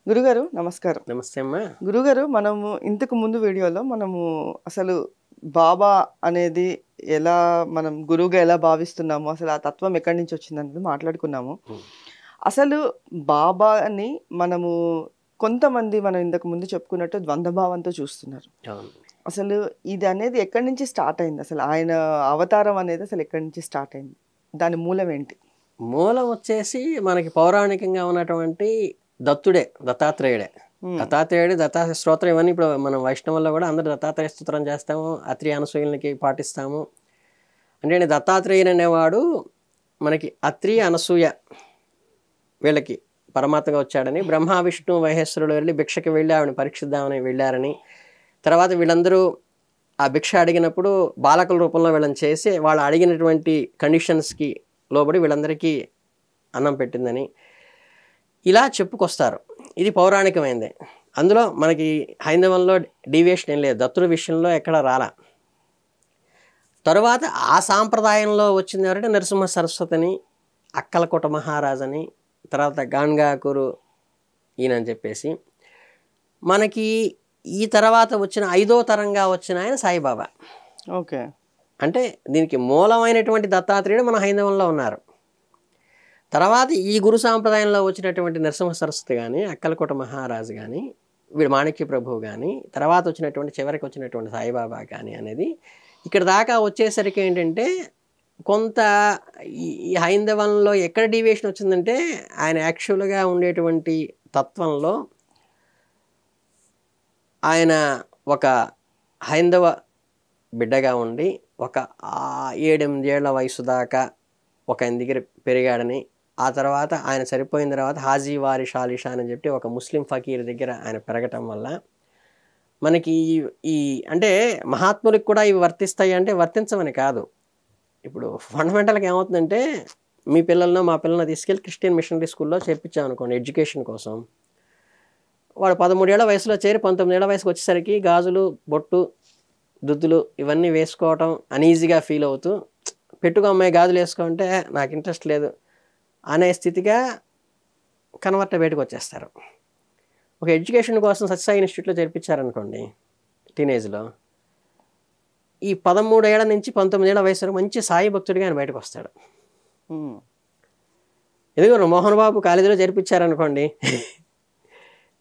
గురుగారు నమస్కారం. నమస్తే అమ్మా. గురుగారు మనము ఇంతకు ముందు వీడియోలో మనము అసలు బాబా అనేది ఎలా మనం గురువుగా ఎలా భావిస్తున్నాము, అసలు ఆ తత్వం ఎక్కడి నుంచి వచ్చిందనేది మాట్లాడుకున్నాము. అసలు బాబాని మనము కొంతమంది మనం ఇంతకు ముందు చెప్పుకున్నట్టు ద్వంద్వభావంతో చూస్తున్నారు. అవును. అసలు ఇది అనేది ఎక్కడి నుంచి స్టార్ట్ అయింది? అసలు ఆయన అవతారం అనేది అసలు ఎక్కడి నుంచి స్టార్ట్ అయింది? దాని మూలం ఏంటి? మూలం వచ్చేసి మనకి పౌరాణికంగా ఉన్నటువంటి దత్తాత్రేయుడే. దత్తాత్రేయ స్తోత్రం ఇవన్నీ ఇప్పుడు మనం వైష్ణవుల్లో కూడా అందరూ దత్తాత్రేయ స్తోత్రం చేస్తాము, అత్రి అనసూయలకి పాటిస్తాము. అంటే దత్తాత్రేయుడు అనేవాడు మనకి అత్రి అనసూయ వీళ్ళకి పరమాత్మగా వచ్చాడని, బ్రహ్మ విష్ణు మహేశ్వరుడు వెళ్ళి భిక్షకి వెళ్ళి ఆవిడని పరీక్షిద్దామని వెళ్ళారని, తర్వాత వీళ్ళందరూ ఆ భిక్ష అడిగినప్పుడు బాలకుల రూపంలో వీళ్ళని చేసి వాళ్ళు అడిగినటువంటి కండిషన్స్కి లోబడి వీళ్ళందరికీ అన్నం పెట్టిందని ఇలా చెప్పుకొస్తారు. ఇది పౌరాణికమైంది. అందులో మనకి హైందవంలో డీవియేషన్ ఏం లేదు, దత్తుడి విషయంలో ఎక్కడ రాలా. తరువాత ఆ సాంప్రదాయంలో వచ్చింది ఎవరంటే నరసింహ సరస్వతిని, అక్కలకోట మహారాజని, తర్వాత గాన్గాకూరు ఈయనని చెప్పేసి మనకి ఈ తర్వాత వచ్చిన 5వ తరంగా వచ్చిన ఆయన సాయిబాబా. ఓకే. అంటే దీనికి మూలమైనటువంటి దత్తాత్రేయుడు మన హైందవంలో ఉన్నారు. తర్వాత ఈ గురు సాంప్రదాయంలో వచ్చినటువంటి నరసింహ సరస్వతి కానీ, అక్కలకోట మహారాజు కానీ, వీడు మాణిక్య ప్రభువు కానీ, తర్వాత వచ్చినటువంటి చివరికి వచ్చినటువంటి సాయిబాబా కానీ అనేది ఇక్కడ దాకా వచ్చేసరికి ఏంటంటే కొంత ఈ హైందవంలో ఎక్కడ డీవియేషన్ వచ్చిందంటే ఆయన యాక్చువల్గా ఉండేటువంటి తత్వంలో ఆయన ఒక హైందవ బిడ్డగా ఉండి ఒక 7-8 ఏళ్ల వయసు దాకా ఒక ఆయన దగ్గర పెరిగాడని, ఆ తర్వాత ఆయన సరిపోయిన తర్వాత హాజీ వారి షాలిషా అని చెప్పి ఒక ముస్లిం ఫకీర్ దగ్గర ఆయన పెరగటం వల్ల మనకి ఈ అంటే మహాత్ములకు కూడా ఇవి వర్తిస్తాయి అంటే వర్తించమని కాదు. ఇప్పుడు ఫండమెంటల్గా ఏమవుతుందంటే మీ పిల్లలను మా పిల్లల్ని తీసుకెళ్ళి క్రిస్టియన్ మిషనరీ స్కూల్లో చేర్పించాం అనుకోండి ఎడ్యుకేషన్ కోసం. వాడు 13 ఏళ్ల వయసులో చేరి 19 ఏళ్ల వయసుకు వచ్చేసరికి గాజులు, బొట్టు, దుద్దులు ఇవన్నీ వేసుకోవటం అనీజీగా ఫీల్ అవుతూ, పెట్టుకో అమ్మాయి గాజులు వేసుకుంటే నాకు ఇంట్రెస్ట్ లేదు అనే స్థితిగా కన్వర్ట్ బయటకు వచ్చేస్తారు. ఒక ఎడ్యుకేషన్ కోసం సత్యసాయి ఇన్స్టిట్యూట్లో చేర్పించారనుకోండి టీనేజ్లో, ఈ 13 ఏళ్ల నుంచి 19 ఏళ్ల వయసు వరకు మంచి సాయి భక్తుడిగా ఆయన బయటకు వస్తాడు. ఎందుకంటే మోహన్ బాబు కాలేజీలో చేర్పించారనుకోండి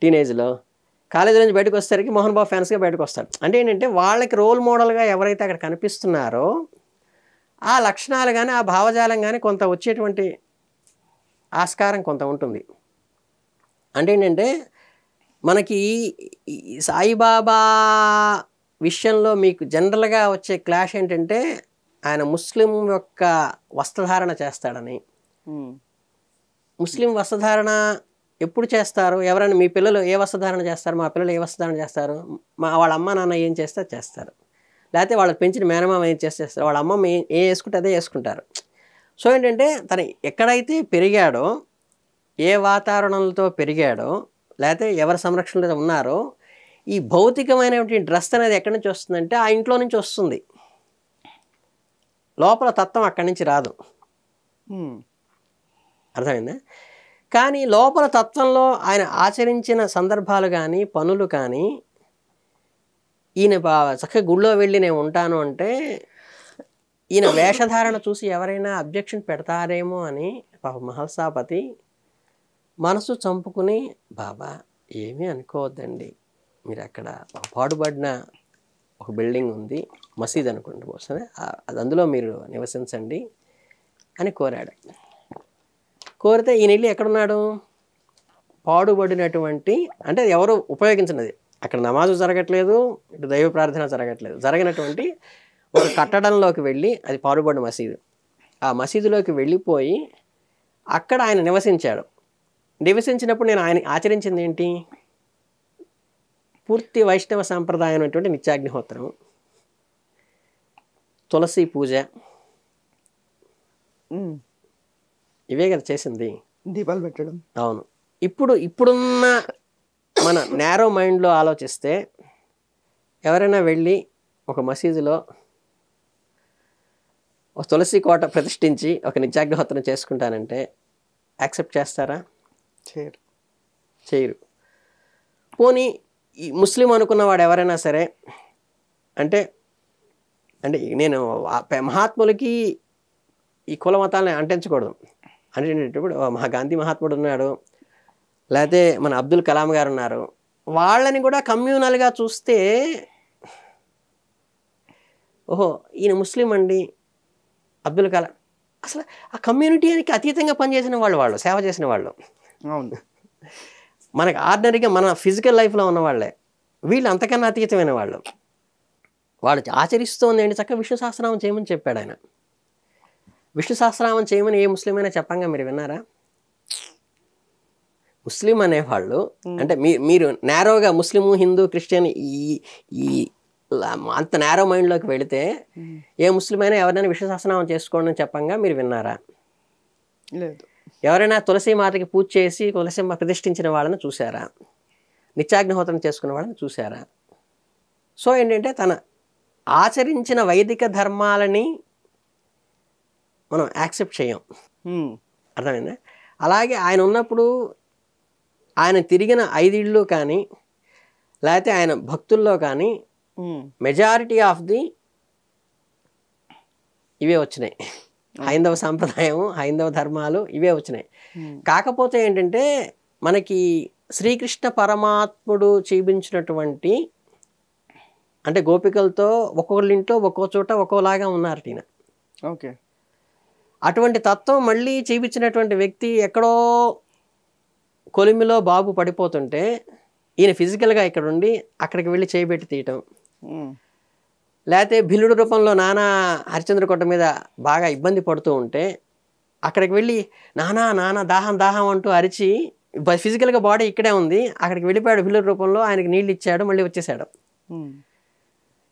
టీనేజ్లో, కాలేజీ నుంచి బయటకు వచ్చేసరికి మోహన్ బాబు ఫ్యాన్స్గా బయటకు వస్తాడు. అంటే ఏంటంటే వాళ్ళకి రోల్ మోడల్గా ఎవరైతే అక్కడ కనిపిస్తున్నారో ఆ లక్షణాలు కానీ ఆ భావజాలం కానీ కొంత వచ్చేటువంటి ఆస్కారం కొంత ఉంటుంది. అంటే ఏంటంటే మనకి సాయిబాబా విషయంలో మీకు జనరల్గా వచ్చే క్లాష్ ఏంటంటే ఆయన ముస్లిం యొక్క వస్త్రధారణ చేస్తాడని. ముస్లిం వస్త్రధారణ ఎప్పుడు చేస్తారు? ఎవరైనా మీ పిల్లలు ఏ వస్త్రధారణ చేస్తారు, మా పిల్లలు ఏ వస్త్రధారణ చేస్తారు, వాళ్ళ అమ్మ నాన్న ఏం చేస్తే చేస్తారు, లేకపోతే వాళ్ళకి పెంచిన మేనమామ ఏం చేస్తారు, వాళ్ళ అమ్మమ్మ ఏం వేసుకుంటే అదే వేసుకుంటారు. సో ఏంటంటే తను ఎక్కడైతే పెరిగాడో, ఏ వాతావరణంతో పెరిగాడో, లేకపోతే ఎవరి సంరక్షణలో ఉన్నారో, ఈ భౌతికమైనటువంటి డ్రెస్ అనేది ఎక్కడి నుంచి వస్తుందంటే ఆ ఇంట్లో నుంచి వస్తుంది. లోపల తత్వం అక్కడి నుంచి రాదు. అర్థమైందా? కానీ లోపల తత్వంలో ఆయన ఆచరించిన సందర్భాలు కానీ పనులు కానీ ఈయన చక్కగా గుళ్ళో వెళ్ళి నేను ఉంటాను అంటే ఈయన వేషధారణ చూసి ఎవరైనా అబ్జెక్షన్ పెడతారేమో అని పాప మహల్సాపతి మనసు చంపుకుని, బాబా ఏమీ అనుకోవద్దండి, మీరు అక్కడ పాడుబడిన ఒక బిల్డింగ్ ఉంది, మసీద్ అనుకుంటూ వస్తుంది, అది అందులో మీరు నివసించండి అని కోరాడు. కోరితే ఈయన వెళ్ళి ఎక్కడున్నాడు? పాడుబడినటువంటి, అంటే ఎవరు ఉపయోగించినది, అక్కడ నమాజు జరగట్లేదు, ఇటు దైవ ప్రార్థన జరగట్లేదు, జరగనటువంటి ఒక కట్టడంలోకి వెళ్ళి, అది పాడుబడిన మసీదు, ఆ మసీదులోకి వెళ్ళిపోయి అక్కడ ఆయన నివసించాడు. నివసించినప్పుడు నేను ఆయన ఆచరించింది ఏంటి? పూర్తి వైష్ణవ సాంప్రదాయం అనేటువంటి నిత్యాగ్నిహోత్రం, తులసి పూజ, ఇవే కదా చేసింది. దీపాలు పెట్టడం. అవును. ఇప్పుడున్న మన నేరో మైండ్లో ఆలోచిస్తే ఎవరైనా వెళ్ళి ఒక మసీదులో ఒక తులసి కోట ప్రతిష్ఠించి ఒక నిత్యాగ్నిహోత్రం చేసుకుంటానంటే యాక్సెప్ట్ చేస్తారా? చేయరు. చేయరు. పోనీ ఈ ముస్లిం అనుకున్నవాడు ఎవరైనా సరే అంటే అంటే నేను మహాత్ములకి ఈ కుల మతాలని అంటించకూడదు. అంటే ఇప్పుడు గాంధీ మహాత్ముడు ఉన్నాడు, లేకపోతే మన అబ్దుల్ కలాం గారు ఉన్నారు, వాళ్ళని కూడా కమ్యూనల్గా చూస్తే ఓహో ఈయన ముస్లిం అండి అబ్దుల్ కలాం, అసలు ఆ కమ్యూనిటీకి అతీతంగా పనిచేసిన వాళ్ళు సేవ చేసిన వాళ్ళు. అవును, మనకు ఆర్డినరీగా మన ఫిజికల్ లైఫ్లో ఉన్న వాళ్ళే, వీళ్ళు అంతకన్నా అతీతమైన వాళ్ళు. వాళ్ళు ఆచరిస్తోంది ఏంటి, చక్కగా విష్ణు సహస్రనామం చేయమని చెప్పాడు ఆయన. విష్ణు సహస్రనామం చేయమని ఏ ముస్లిం అయినా చెప్పంగా మీరు విన్నారా? ముస్లిం అనేవాళ్ళు అంటే మీరు నేరోగా ముస్లిము హిందూ క్రిస్టియన్ ఈ అంత నేరో మైండ్లోకి వెళితే ఏ ముస్లిం అయినా ఎవరైనా విష్ణు సహస్రనామం చేసుకోండి అని చెప్పంగా మీరు విన్నారా? లేదు. ఎవరైనా తులసి మాతకి పూజ చేసి తులసి ప్రతిష్ఠించిన వాళ్ళని చూసారా? నిత్యాగ్నిహోత్రం చేసుకున్న వాళ్ళని చూసారా? సో ఏంటంటే తన ఆచరించిన వైదిక ధర్మాలని మనం యాక్సెప్ట్ చేయం. అర్థమైందా? అలాగే ఆయన ఉన్నప్పుడు ఆయన తిరిగిన 5 ఇళ్ళు కానీ లేకపోతే ఆయన భక్తుల్లో కానీ మెజారిటీ ఆఫ్ ది ఇవే వచ్చినాయి. హైందవ సాంప్రదాయం, హైందవ ధర్మాలు ఇవే వచ్చినాయి. కాకపోతే ఏంటంటే మనకి శ్రీకృష్ణ పరమాత్ముడు చూపించినటువంటి అంటే గోపికలతో ఒక్కొక్కళ్ళ ఇంట్లో ఒక్కో చోట ఒక్కోలాగా ఉన్నారు ఈయన. ఓకే. అటువంటి తత్వం మళ్ళీ చూపించినటువంటి వ్యక్తి ఎక్కడో కొలిమిలో బాబు పడిపోతుంటే ఈయన ఫిజికల్గా ఇక్కడ ఉండి అక్కడికి వెళ్ళి చేయబెట్టి తీయటం, లేకపోతే భిల్లుడు రూపంలో నానా హరిశ్చంద్ర కొట్ట మీద బాగా ఇబ్బంది పడుతూ ఉంటే అక్కడికి వెళ్ళి నానా దాహం దాహం అంటూ అరిచి ఫిజికల్గా బాడీ ఇక్కడే ఉంది, అక్కడికి వెళ్ళిపోయాడు భిల్లుడు రూపంలో, ఆయనకి నీళ్ళు ఇచ్చాడు, మళ్ళీ వచ్చేసాడు.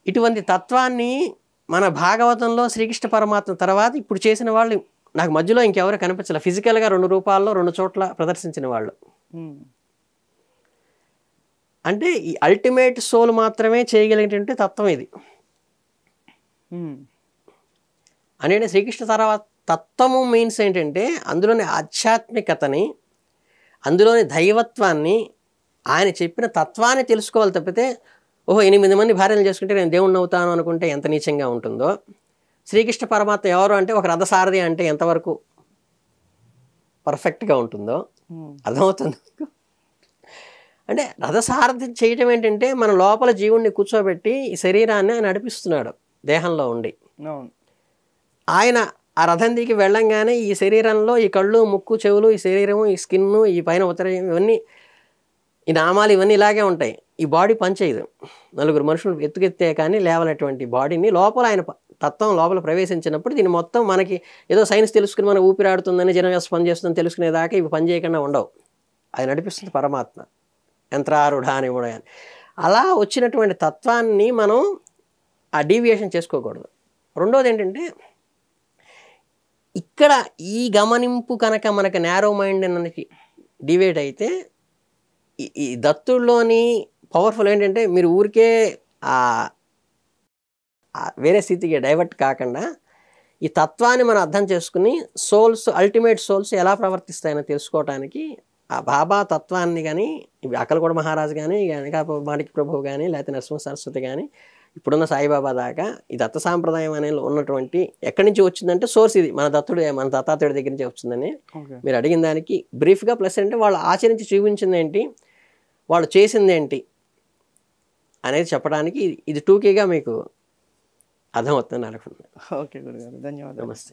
ఇటువంటి తత్వాన్ని మన భాగవతంలో శ్రీకృష్ణ పరమాత్మ తర్వాత ఇప్పుడు చేసిన వాళ్ళు నాకు మధ్యలో ఇంకెవరు కనిపించలే. ఫిజికల్గా 2 రూపాల్లో 2 చోట్ల ప్రదర్శించిన వాళ్ళు. అంటే ఈ అల్టిమేట్ సోల్ మాత్రమే చేయగలిగినటువంటి తత్వం ఇది. అంటే శ్రీకృష్ణ తర్వాత తత్వము మీన్స్ ఏంటంటే అందులోని ఆధ్యాత్మికతని, అందులోని దైవత్వాన్ని, ఆయన చెప్పిన తత్వాన్ని తెలుసుకోవాలి తప్పితే ఓహో 8 మంది భార్యలు చేసుకుంటే నేను దేవుణ్ణి అవుతాను అనుకుంటే ఎంత నీచంగా ఉంటుందో, శ్రీకృష్ణ పరమాత్మ ఎవరు అంటే ఒక రథసారథి అంటే ఎంతవరకు పర్ఫెక్ట్గా ఉంటుందో అర్థమవుతుంది. అంటే రథసారథి చేయటం ఏంటంటే మన లోపల జీవుణ్ణి కూర్చోబెట్టి ఈ శరీరాన్ని ఆయన నడిపిస్తున్నాడు దేహంలో ఉండి. ఆయన ఆ రథం దిగి వెళ్ళంగానే ఈ శరీరంలో ఈ కళ్ళు ముక్కు చెవులు ఈ శరీరము ఈ స్కిన్ను ఈ పైన ఉత్తరం ఇవన్నీ ఈ నామాలు ఇవన్నీ ఇలాగే ఉంటాయి. ఈ బాడీ పనిచేయదు. 4 మనుషులు ఎత్తుకెత్తే కానీ లేవనటువంటి బాడీని లోపల ఆయన తత్వం లోపల ప్రవేశించినప్పుడు దీన్ని మొత్తం మనకి ఏదో సైన్స్ తెలుసుకుని మన ఊపిరాడుతుందని జనవ్యవస్థ పనిచేస్తుందని తెలుసుకునేదాకా ఇవి పనిచేయకుండా ఉండవు. అది నడిపిస్తుంది పరమాత్మ. యంత్రారుఢ అని కూడా. అలా వచ్చినటువంటి తత్వాన్ని మనం ఆ డీవియేషన్ చేసుకోకూడదు. రెండోది ఏంటంటే ఇక్కడ ఈ గమనింపు కనుక మనకు నేరో మైండ్ అన్నకి డివేట్ అయితే ఈ దత్తుల్లోని పవర్ఫుల్ ఏంటంటే మీరు ఊరికే వేరే స్థితికి డైవర్ట్ కాకుండా ఈ తత్వాన్ని మనం అర్థం చేసుకుని సోల్స్ అల్టిమేట్ సోల్స్ ఎలా ప్రవర్తిస్తాయని తెలుసుకోవడానికి ఆ బాబా తత్వాన్ని కానీ అక్కలగూడ మహారాజు కానీ మాణిక్య ప్రభువు కానీ లేకపోతే నరసింహ సరస్వతి కానీ ఇప్పుడున్న సాయిబాబా దాకా ఈ దత్త సాంప్రదాయం అనేది ఉన్నటువంటి ఎక్కడి నుంచి వచ్చిందంటే సోర్స్ ఇది మన దత్తాత్రేయుడి దగ్గర నుంచి వచ్చిందని మీరు అడిగిన దానికి బ్రీఫ్గా. ప్లస్ అంటే వాళ్ళు ఆచరించి చూపించింది ఏంటి, వాళ్ళు చేసింది ఏంటి అనేది చెప్పడానికి ఇది టూకీగా మీకు అర్థమవుతుంది అనుకుంటున్నాను. ఓకే గురుగారు, ధన్యవాదాలు. నమస్తే.